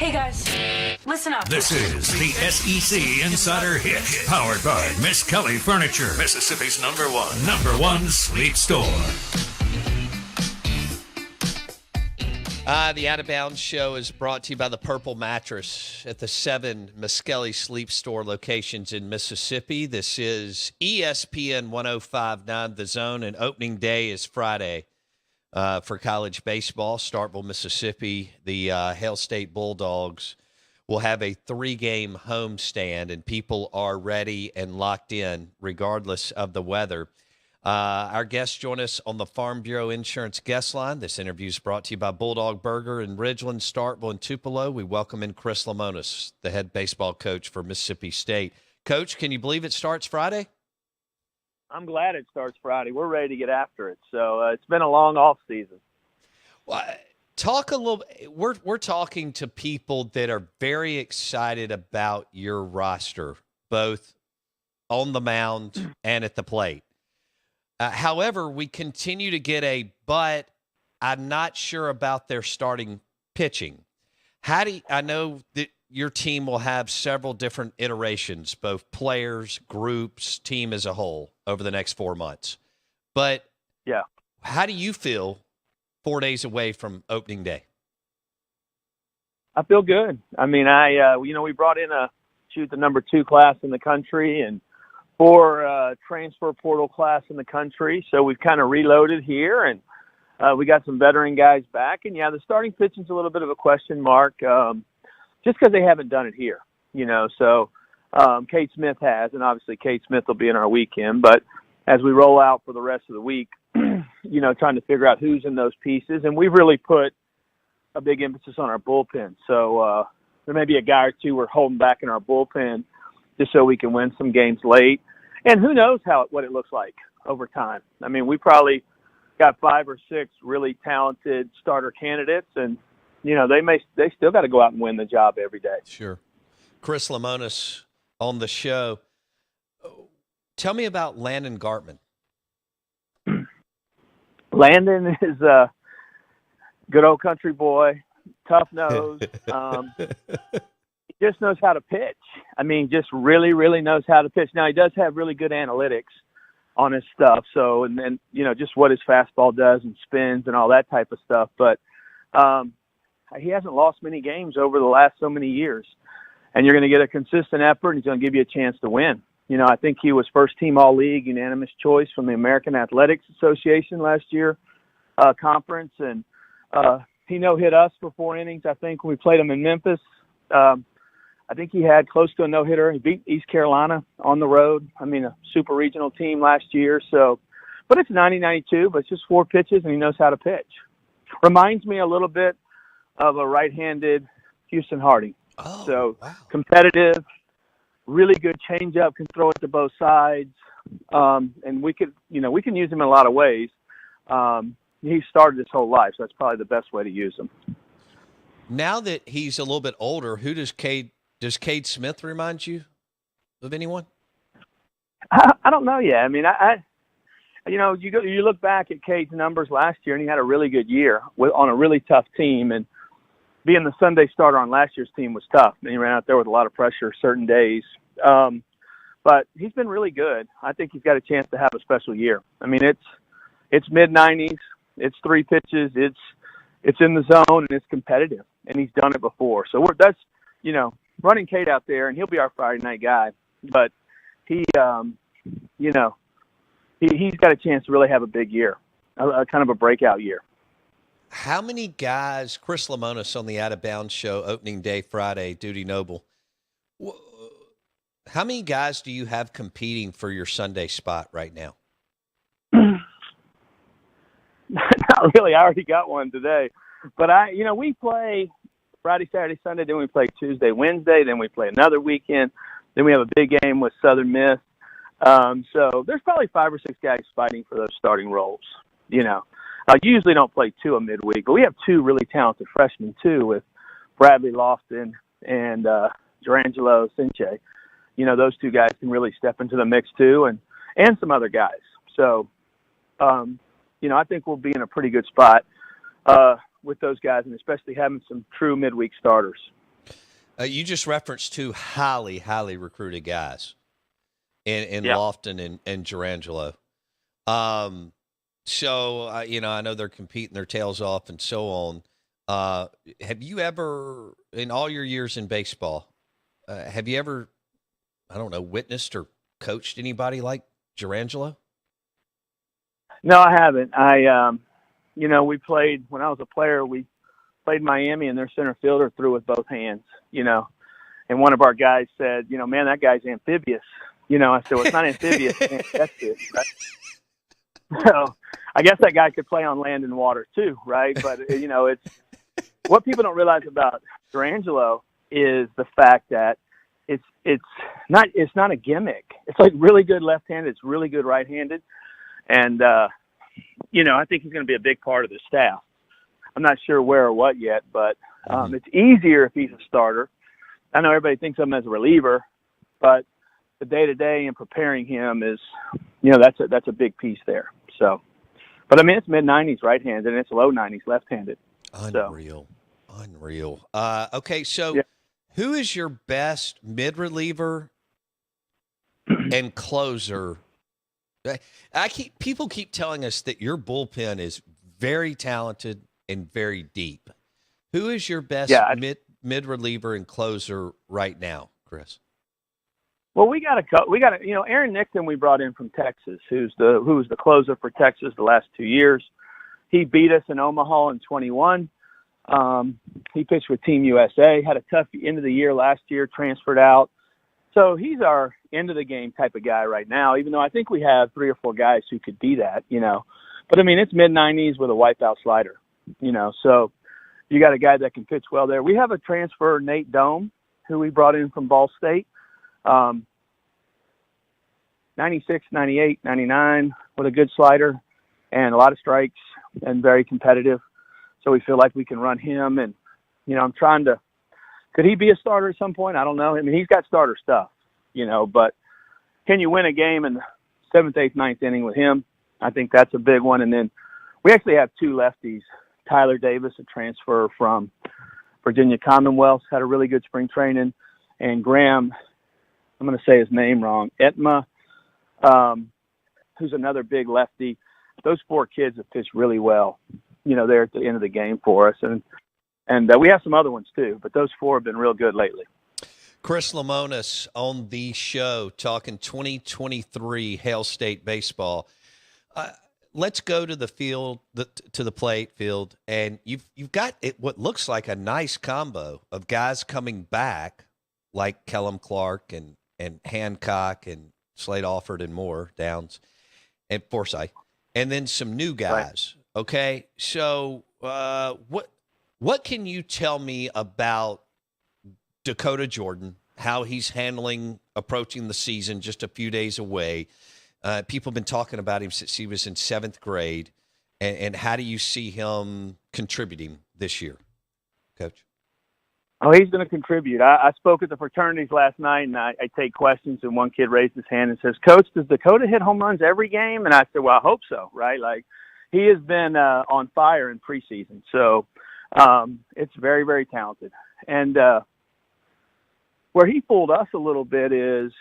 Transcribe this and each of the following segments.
Hey guys, listen up. This is the SEC Insider Hit, powered by Miss Kelly Furniture, Mississippi's number one sleep store. The Out of Bounds show is brought to you by the Purple Mattress at the 7 Miskelly Sleep Store locations in Mississippi. This is ESPN 105.9 The Zone, and opening day is Friday for college baseball. Starkville, Mississippi, the Hail State Bulldogs will have a 3-game homestand, and people are ready and locked in regardless of the weather. Our guests join us on the Farm Bureau Insurance guest line. This interview is brought to you by Bulldog Burger in Ridgeland, Starkville, and Tupelo. We welcome in Chris Lemonis, the head baseball coach for Mississippi State. Coach, can you believe it starts Friday? I'm glad it starts Friday. We're ready to get after it. So it's been a long off season. Well, talk a little. We're talking to people that are very excited about your roster, both on the mound and at the plate. However, we continue to get but I'm not sure about their starting pitching. I know that your team will have several different iterations, both players, groups, team as a whole, over the next 4 months. But yeah, how do you feel 4 days away from opening day? I feel good. I mean, we brought in the number 2 class in the country and 4 transfer portal class in the country. So we've kind of reloaded here, and we got some veteran guys back. And, yeah, the starting pitching's a little bit of a question mark just because they haven't done it here, So Cade Smith has, and obviously Cade Smith will be in our weekend. But as we roll out for the rest of the week, trying to figure out who's in those pieces. And we've really put a big emphasis on our bullpen. So there may be a guy or two we're holding back in our bullpen just so we can win some games late. And who knows what it looks like over time. I mean, we probably got 5 or 6 really talented starter candidates, and, they still got to go out and win the job every day. Sure. Chris Lemonis on the show. Tell me about Landon Gartman. Landon is a good old country boy, tough nose. He just knows how to pitch. I mean, just really, really knows how to pitch. Now, he does have really good analytics on his stuff. So, and then, just what his fastball does and spins and all that type of stuff. But he hasn't lost many games over the last so many years. And you're going to get a consistent effort, and he's going to give you a chance to win. I think he was first team All-League, unanimous choice from the American Athletics Association last year conference. And he no-hit us for 4 innings, I think, when we played him in Memphis. I think he had close to a no-hitter. He beat East Carolina on the road. I mean, a super regional team last year. So, but it's 90-92, but it's just 4 pitches, and he knows how to pitch. Reminds me a little bit of a right-handed Houston Harding. Oh, so wow. Competitive, really good changeup, can throw it to both sides. And we can use him in a lot of ways. He started his whole life, so that's probably the best way to use him. Now that he's a little bit older, does Cade Smith remind you of anyone? I don't know yet. I mean, you look back at Cade's numbers last year, and he had a really good year on a really tough team. And being the Sunday starter on last year's team was tough. And he ran out there with a lot of pressure certain days. But he's been really good. I think he's got a chance to have a special year. I mean, it's mid-90s. It's 3 pitches. It's in the zone, and it's competitive. And he's done it before. So that's running Cade out there, and he'll be our Friday night guy. But he's got a chance to really have a big year, a kind of a breakout year. How many guys, Chris Lemonis on the Out of Bounds show, opening day Friday, Duty Noble, how many guys do you have competing for your Sunday spot right now? Not really. I already got one today. But we play Friday, Saturday, Sunday, then we play Tuesday, Wednesday, then we play another weekend. Then we have a big game with Southern Miss. So there's probably 5 or 6 guys fighting for those starting roles. I usually don't play 2 a midweek, but we have 2 really talented freshmen too, with Bradley Lofton and Durangelo Sinche. Those 2 guys can really step into the mix too, and some other guys. So, I think we'll be in a pretty good spot with those guys, and especially having some true midweek starters. You just referenced two highly, highly recruited guys in Yeah. Lofton and Gerangelo. So, I know they're competing their tails off and so on. Have you ever, in all your years in baseball, have you ever, I don't know, witnessed or coached anybody like Gerangelo? No, I haven't. We played when I was a player. We played Miami, and their center fielder threw with both hands. And one of our guys said, man, that guy's amphibious. I said, well, it's not amphibious, that's it, right? So I guess that guy could play on land and water too, right? But it's what people don't realize about Gerangelo is the fact that it's not a gimmick. It's like really good left-handed. It's really good right-handed. And, I think he's going to be a big part of the staff. I'm not sure where or what yet, but it's easier if he's a starter. I know everybody thinks of him as a reliever, but the day-to-day and preparing him is, that's a big piece there. So, but I mean, it's mid-90s right-handed and it's low 90s left-handed. Unreal. Okay, so yeah. Who is your best mid-reliever and closer? People keep telling us that your bullpen is very talented and very deep. Who is your best mid reliever and closer right now, Chris? Well, we got Aaron Nixon we brought in from Texas, who was the closer for Texas the last 2 years. He beat us in Omaha in 21. He pitched with Team USA, had a tough end of the year last year, transferred out. So he's our end of the game type of guy right now, even though I think we have 3 or 4 guys who could be that, But I mean, it's mid-90s with a wipeout slider, So you got a guy that can pitch well there. We have a transfer, Nate Dome, who we brought in from Ball State. 96, 98, 99 with a good slider and a lot of strikes and very competitive. So we feel like we can run him. And, I'm trying to – could he be a starter at some point? I don't know. I mean, he's got starter stuff, but can you win a game in the 7th, 8th, 9th inning with him? I think that's a big one. And then we actually have 2 lefties. Tyler Davis, a transfer from Virginia Commonwealth, had a really good spring training. And Graham, I'm going to say his name wrong, Etma, who's another big lefty. Those 4 kids have pitched really well, there at the end of the game for us. And we have some other ones too, but those 4 have been real good lately. Chris Lemonis on the show talking 2023 Hail State baseball. Let's go to the field, to the plate field, and you've got what looks like a nice combo of guys coming back like Kellum Clark and Hancock and Slade Alford and Moore, Downs, and Forsythe, and then some new guys. Right. Okay, so what can you tell me about Dakota Jordan, how he's handling approaching the season just a few days away? People have been talking about him since he was in 7th grade. And how do you see him contributing this year, Coach? Oh, he's going to contribute. I spoke at the fraternities last night, and I take questions, and one kid raised his hand and says, Coach, does Dakota hit home runs every game? And I said, well, I hope so, right? Like, he has been on fire in preseason. So it's very, very talented. And where he fooled us a little bit is,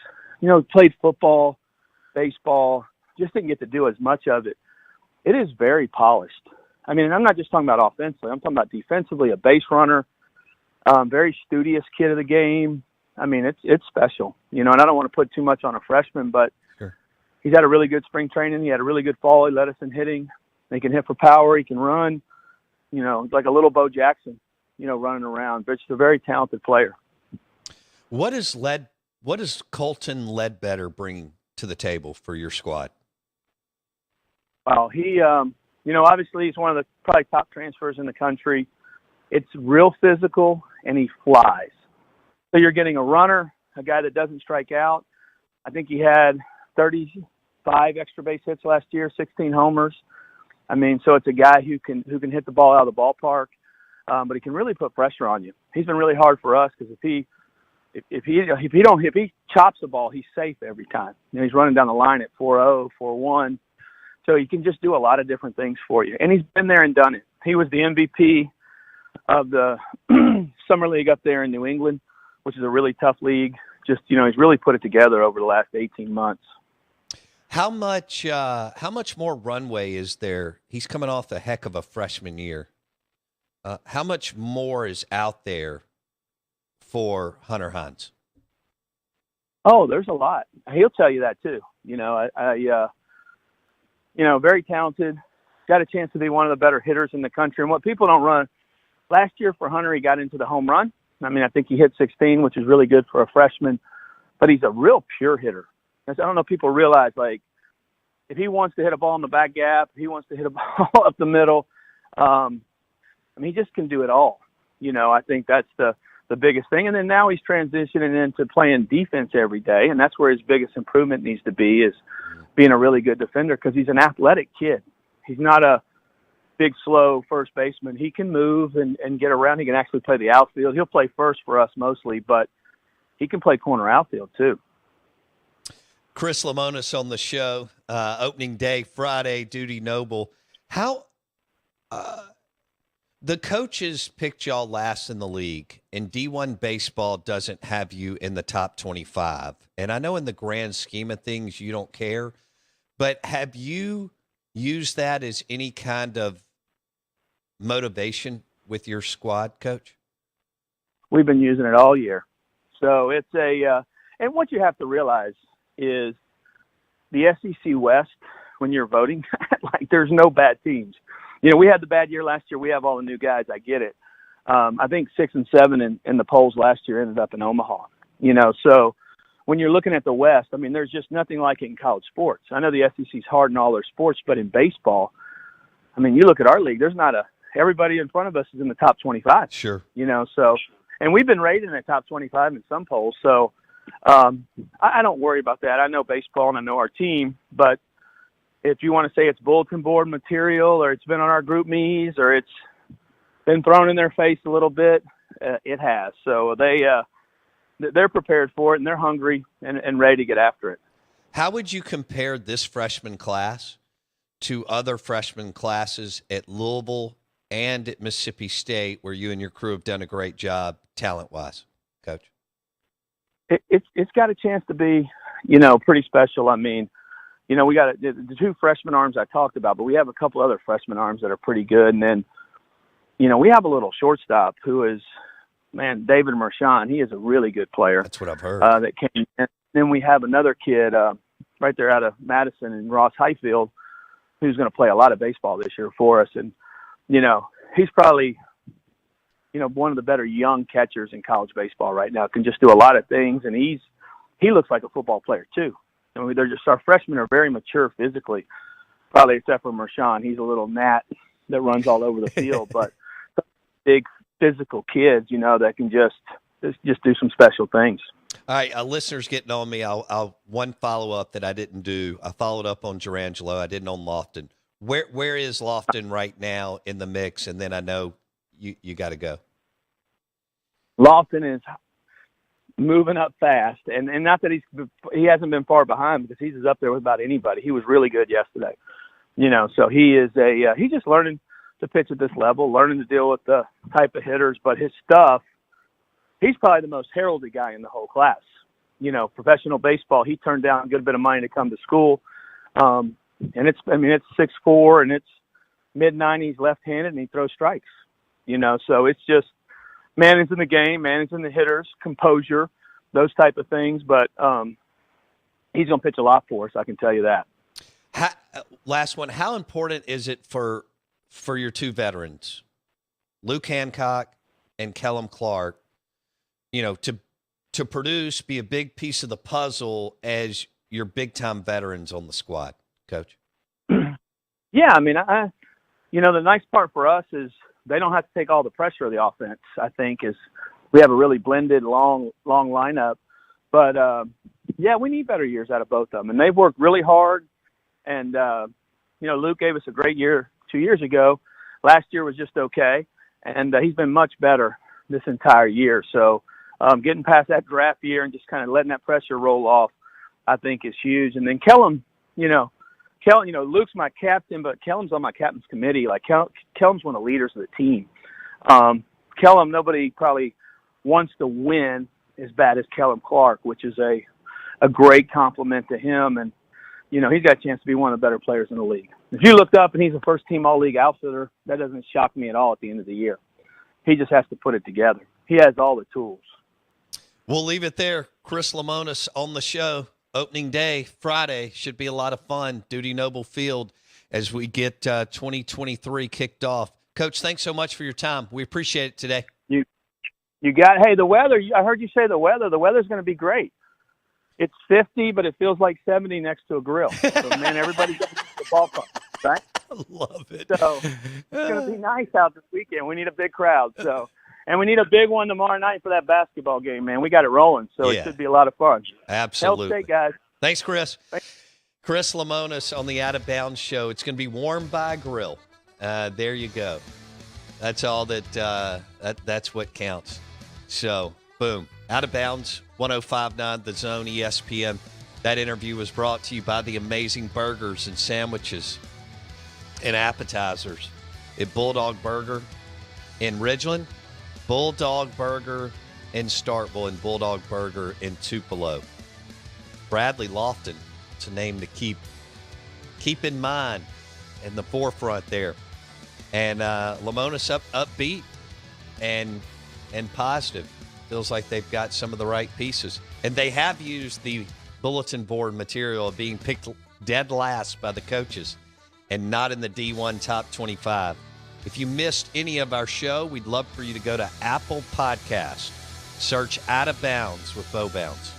played football, baseball, just didn't get to do as much of it. It is very polished. I mean, I'm not just talking about offensively. I'm talking about defensively, a base runner, very studious kid of the game. I mean, it's special, and I don't want to put too much on a freshman, but sure. He's had a really good spring training. He had a really good fall. He led us in hitting. He can hit for power. He can run, like a little Bo Jackson, running around. But he's a very talented player. What does Colton Ledbetter bring to the table for your squad? Well, he, obviously he's one of the probably top transfers in the country. It's real physical, and he flies. So you're getting a runner, a guy that doesn't strike out. I think he had 35 extra base hits last year, 16 homers. I mean, so it's a guy who can hit the ball out of the ballpark, but he can really put pressure on you. He's been really hard for us because if he chops the ball, he's safe every time. He's running down the line at 4-0, 4-1. So he can just do a lot of different things for you. And he's been there and done it. He was the MVP of the Summer League up there in New England. which is a really tough league. Just, he's really put it together over the last 18 months. How much more runway is there? He's coming off a heck of a freshman year. How much more is out there for Hunter Hines? Oh, there's a lot. He'll tell you that too. Very talented. Got a chance to be one of the better hitters in the country. And what people don't run, last year for Hunter, he got into the home run. I mean, I think he hit 16, which is really good for a freshman. But he's a real pure hitter. I don't know if people realize, like, if he wants to hit a ball in the back gap, if he wants to hit a ball up the middle, he just can do it all. I think that's the biggest thing. And then now he's transitioning into playing defense every day, and that's where his biggest improvement needs to be, is being a really good defender, because he's an athletic kid. He's not a big, slow first baseman. He can move and get around. He can actually play the outfield. He'll play first for us mostly, but he can play corner outfield too. Chris Lemonis on the show, opening day, Friday, Duty Noble. How the coaches picked y'all last in the league, and D1 baseball doesn't have you in the top 25. And I know in the grand scheme of things you don't care, but have you used that as any kind of motivation with your squad, Coach? We've been using it all year. So it's and what you have to realize is the SEC West, when you're voting, like, there's no bad teams. We had the bad year last year. We have all the new guys. I get it. I think 6 and 7 in the polls last year ended up in Omaha. So when you're looking at the West, there's just nothing like it in college sports. I know the SEC's hard in all their sports, but in baseball, you look at our league, there's not everybody in front of us is in the top 25. Sure. So, and we've been rated in the top 25 in some polls. So I don't worry about that. I know baseball and I know our team, but if you want to say it's bulletin board material, or it's been on our group me's, or it's been thrown in their face a little bit, it has. So they're prepared for it, and they're hungry and ready to get after it. How would you compare this freshman class to other freshman classes at Louisville and at Mississippi State, where you and your crew have done a great job talent-wise, Coach? It's got a chance to be, pretty special. We got the 2 freshman arms I talked about, but we have a couple other freshman arms that are pretty good. And then, we have a little shortstop who is, David Mershon. He is a really good player. That's what I've heard. That came in. Then we have another kid right there out of Madison, and Ross Highfield, who's going to play a lot of baseball this year for us. And, he's probably, one of the better young catchers in college baseball right now. Can just do a lot of things, and he looks like a football player too. They're just, our freshmen are very mature physically, probably except for Mershon. He's a little gnat that runs all over the field, but big physical kids, that can just do some special things. All right, listeners getting on me. I'll one follow-up that I didn't do. I followed up on Gerangelo. I didn't on Lofton. Where is Lofton right now in the mix? And then I know you got to go. Lofton is moving up fast, and not that he hasn't been far behind, because he's up there with about anybody. He was really good yesterday. So he is he's just learning to pitch at this level, learning to deal with the type of hitters, but his stuff, he's probably the most heralded guy in the whole class. Professional baseball, he turned down a good bit of money to come to school. And it's 6'4", and it's mid-90s left-handed, and he throws strikes. So it's just managing the game, managing the hitters, composure, those type of things. But he's going to pitch a lot for us, I can tell you that. Last one, how important is it for your 2 veterans, Luke Hancock and Kellum Clark, to produce, be a big piece of the puzzle as your big-time veterans on the squad, Coach? Yeah, the nice part for us is they don't have to take all the pressure of the offense, I think, is we have a really blended, long lineup. But, we need better years out of both of them. And they've worked really hard. And, Luke gave us a great year 2 years ago. Last year was just okay. And he's been much better this entire year. So getting past that draft year and just kind of letting that pressure roll off, I think is huge. And then Kellum, Luke's my captain, but Kellum's on my captain's committee. Like, Kellum's one of the leaders of the team. Kellum, nobody probably wants to win, as bad as Kellum Clark, which is a great compliment to him. And, he's got a chance to be one of the better players in the league. If you looked up and he's a first-team all-league outfielder, that doesn't shock me at all at the end of the year. He just has to put it together. He has all the tools. We'll leave it there. Chris Lemonis on the show. Opening day, Friday, should be a lot of fun. Duty Noble Field as we get 2023 kicked off. Coach, thanks so much for your time. We appreciate it today. Hey, the weather, I heard you say the weather's going to be great. It's 50, but it feels like 70 next to a grill. So, man, everybody's going to the ballpark, right? I love it. So it's going to be nice out this weekend. We need a big crowd. So, and we need a big one tomorrow night for that basketball game, man. We got it rolling, so It should be a lot of fun. Absolutely. Help State, guys. Thanks, Chris. Chris Lemonis on the Out of Bounds show. It's going to be warmed by a grill. There you go. That's all that's what counts. So, boom. Out of Bounds, 105.9 The Zone, ESPN. That interview was brought to you by the amazing burgers and sandwiches and appetizers at Bulldog Burger in Ridgeland, Bulldog Burger in Starkville, and Bulldog Burger in Tupelo. Bradley Lofton, it's a name to keep in mind in the forefront there. And Lemonis upbeat and positive. Feels like they've got some of the right pieces. And they have used the bulletin board material of being picked dead last by the coaches and not in the D1 top 25. If you missed any of our show, we'd love for you to go to Apple Podcast. Search Out of Bounds with Bo Bounds.